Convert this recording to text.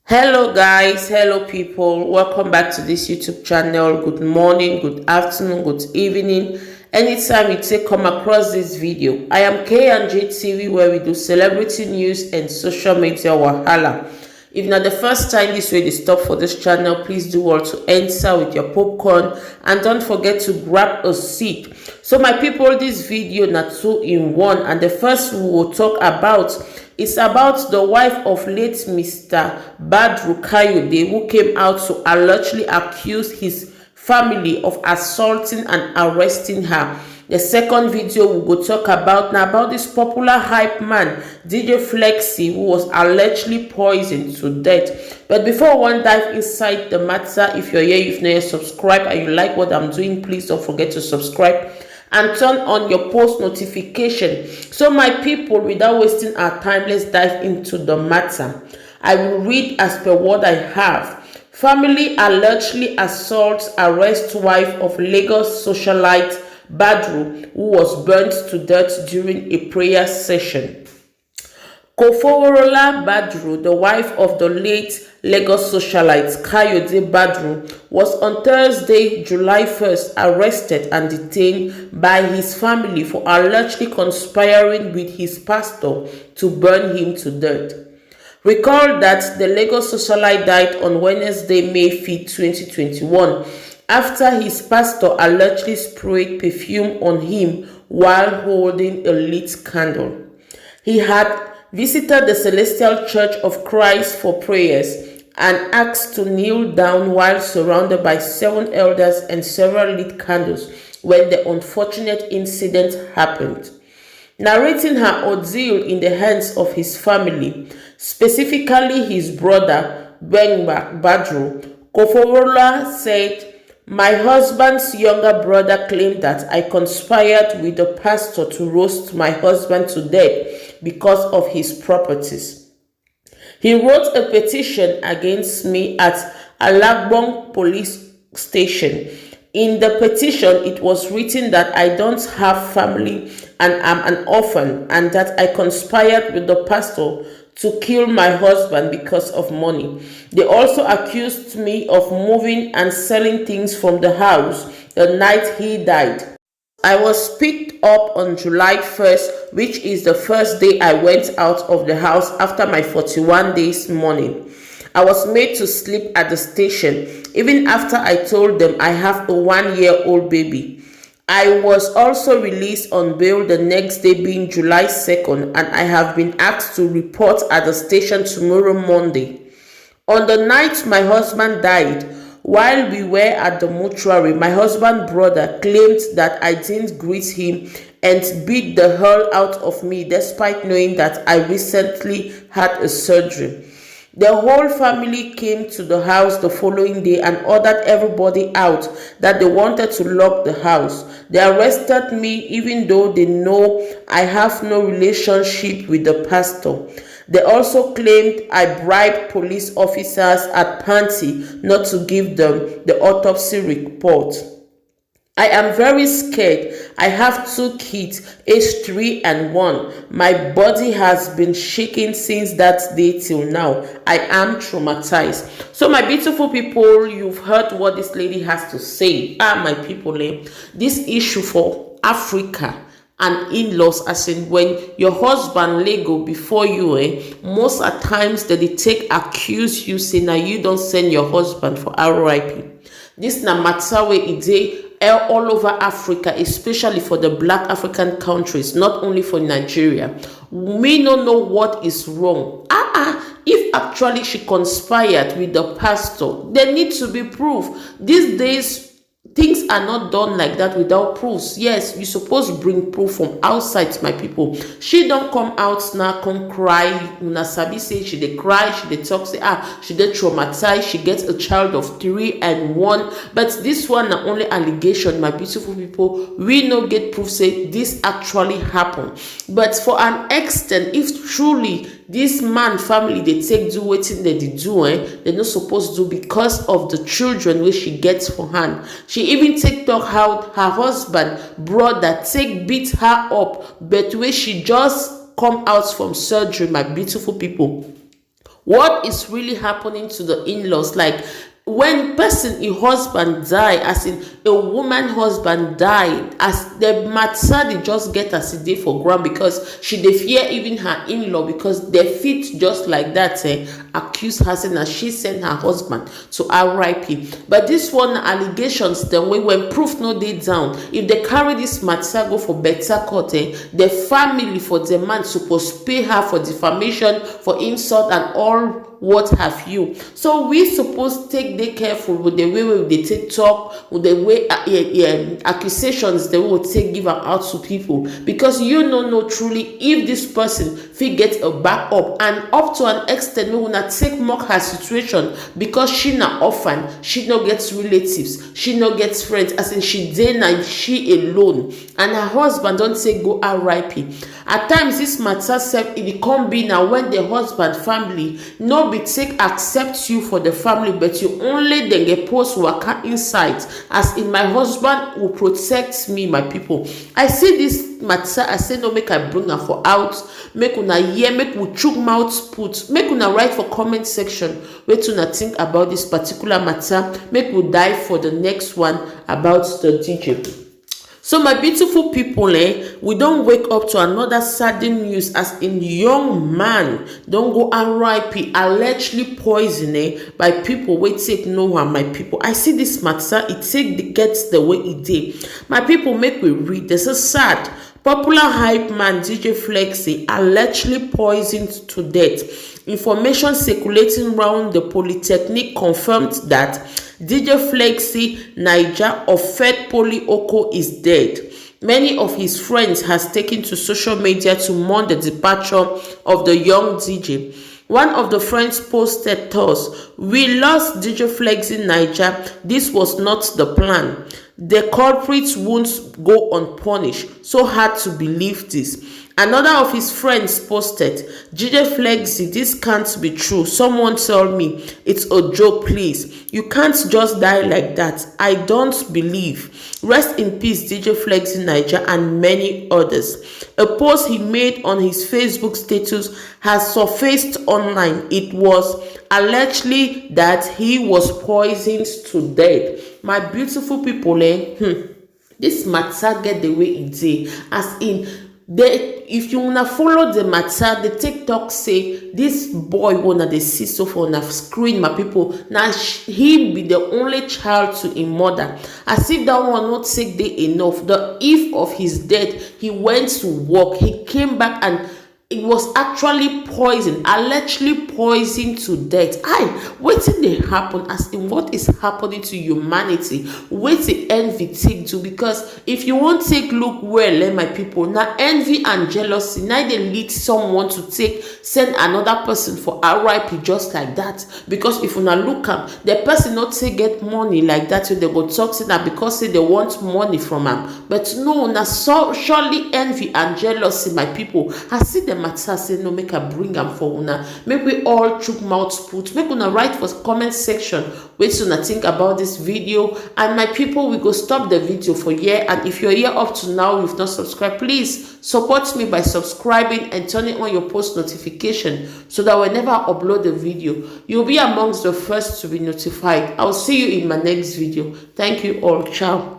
Hello guys, hello people, welcome back to this YouTube channel. Good morning, good afternoon, good evening, anytime you take come across this video. I am K&J TV, where we do celebrity news and social media wahala. If not the first time this way to stop for this channel, please do well to enter with your popcorn and don't forget to grab a seat. So my people, this video not two in one, and the first we will talk about is about the wife of late Mr. Badru Kayode, who came out to allegedly accuse his family of assaulting and arresting her. The second video we go talk about now about this popular hype man DJ Flexy, who was allegedly poisoned to death. But before one dive inside the matter, if you're here, if not yet subscribe and you like what I'm doing, please don't forget to subscribe and turn on your post notification. So my people, without wasting our time, let's dive into the matter. I will read as per what I have. Family allegedly assaults arrest wife of Lagos socialite Badru, who was burnt to death during a prayer session. Kofoworola Badru, the wife of the late Lagos socialite Kayode Badru, was on Thursday, July 1st, arrested and detained by his family for allegedly conspiring with his pastor to burn him to death. Recall that the Lagos socialite died on Wednesday, May 5, 2021, after his pastor allegedly sprayed perfume on him while holding a lit candle. He had visited the Celestial Church of Christ for prayers and asked to kneel down while surrounded by 7 elders and several lit candles when the unfortunate incident happened. Narrating her ordeal in the hands of his family, specifically his brother Benga Badru, Kofoworola said, "My husband's younger brother claimed that I conspired with the pastor to roast my husband to death because of his properties. He wrote a petition against me at Alagbon police station. In the petition, it was written that I don't have family and am an orphan, and that I conspired with the pastor to kill my husband because of money. They also accused me of moving and selling things from the house the night he died. I was picked up on July 1st, which is the first day I went out of the house after my 41 days mourning. I was made to sleep at the station, even after I told them I have a 1-year-old baby. I was also released on bail the next day, being July 2nd, and I have been asked to report at the station tomorrow, Monday. On the night my husband died, while we were at the mortuary, my husband's brother claimed that I didn't greet him and beat the hell out of me despite knowing that I recently had a surgery. The whole family came to the house the following day and ordered everybody out, that they wanted to lock the house. They arrested me even though they know I have no relationship with the pastor. They also claimed I bribed police officers at Panti not to give them the autopsy report. I am very scared. I have 2 kids, aged 3 and 1. My body has been shaking since that day till now. I am traumatized." So my beautiful people, you've heard what this lady has to say. My people, this issue for Africa and in-laws, as in when your husband Lego before you, most at times that they take accuse you, say now you don't send your husband for RIP. This na matter where it all over Africa, especially for the black African countries, not only for Nigeria. We don't know what is wrong. If actually she conspired with the pastor, there needs to be proof. These days, things are not done like that without proofs. Yes, you supposed to bring proof from outside, my people. She don't come out now, come cry. Una sabi say she dey cry, she dey talk, say she dey traumatized, she gets a child of 3 and 1. But this one na only allegation, my beautiful people. We no get proof say this actually happened. But for an extent, if truly this man family they take do wetin they do, they not supposed to do because of the children which she gets for hand. She even take talk how her husband brother take beat her up, but when she just come out from surgery, my beautiful people, what is really happening to the in-laws. Like when person a husband die, as in a woman husband die, as the matter they just get as a day for ground, because she dey fear even her in-law, because they fit just like that accuse her saying that she sent her husband to RIP. But this one allegations dem wey when proof no dey down, if they carry this matter go for better court, the family for the man suppose pay her for defamation, for insult and all what have you. So we suppose take dey careful with the way we dey take talk, with the way accusations they will take give out to people, because you no know truly if this person fit get a backup, and up to an extent we una take mock her situation, because she na orphan, she no get relatives, she no get friends, as in she dey na she alone, and her husband don take go RIP. At times this matter sef e come be na when the husband family no be take accept you for the family, but you only then get post waka inside, as in my husband will protect me. My people, I see this matter, I say no make I bring am for out, make una hear, make we chook mouth put, make una write for comment section wetin una think about this particular matter, make we dive for the next one about the DJ. So my beautiful people, we don't wake up to another sudden news, as in young man don't go RIP, allegedly poisoned by people wey take no am. My people, I see this matter, it take gets the way it did. My people, make we read. This is sad. Popular hype man DJ Flexy allegedly poisoned to death. Information circulating around the Polytechnic confirmed that DJ Flexy Naija of Fed Poly Oko is dead. Many of his friends has taken to social media to mourn the departure of the young DJ. One of the friends posted thus: "We lost DJ Flexy Naija. This was not the plan. The culprits won't go unpunished. So hard to believe this." Another of his friends posted, "DJ Flexy, this can't be true. Someone tell me it's a joke, please. You can't just die like that. I don't believe. Rest in peace, DJ Flexy Naija," and many others. A post he made on his Facebook status has surfaced online. It was allegedly that he was poisoned to death. My beautiful people, this matter get the way it is, as in if you wanna follow the matter, the TikTok say this boy wanna dey see so for na screen. My people, now he be the only child to him mother, as if that one not take day enough. The eve of his death, he went to work, he came back, and it was actually poisoned, allegedly poisoned to death. Wetin dey happen, as in what is happening to humanity? Wetin envy take do? Because if you wan take look well, my people, na envy and jealousy na dey lead someone to take send another person for RIP just like that. Because if una look am, the person not take get money like that, so they go talk say na because say they want money from am. But no, na so surely envy and jealousy. My people, I see the matter, say no make I bring am for una, make we all chook mouth put, make una write for comment section wetin una think about this video. And my people, we go stop the video for here. And if you're here up to now, you've not subscribed, please support me by subscribing and turning on your post notification, so that whenever I upload the video, you'll be amongst the first to be notified. I'll see you in my next video. Thank you all. Ciao.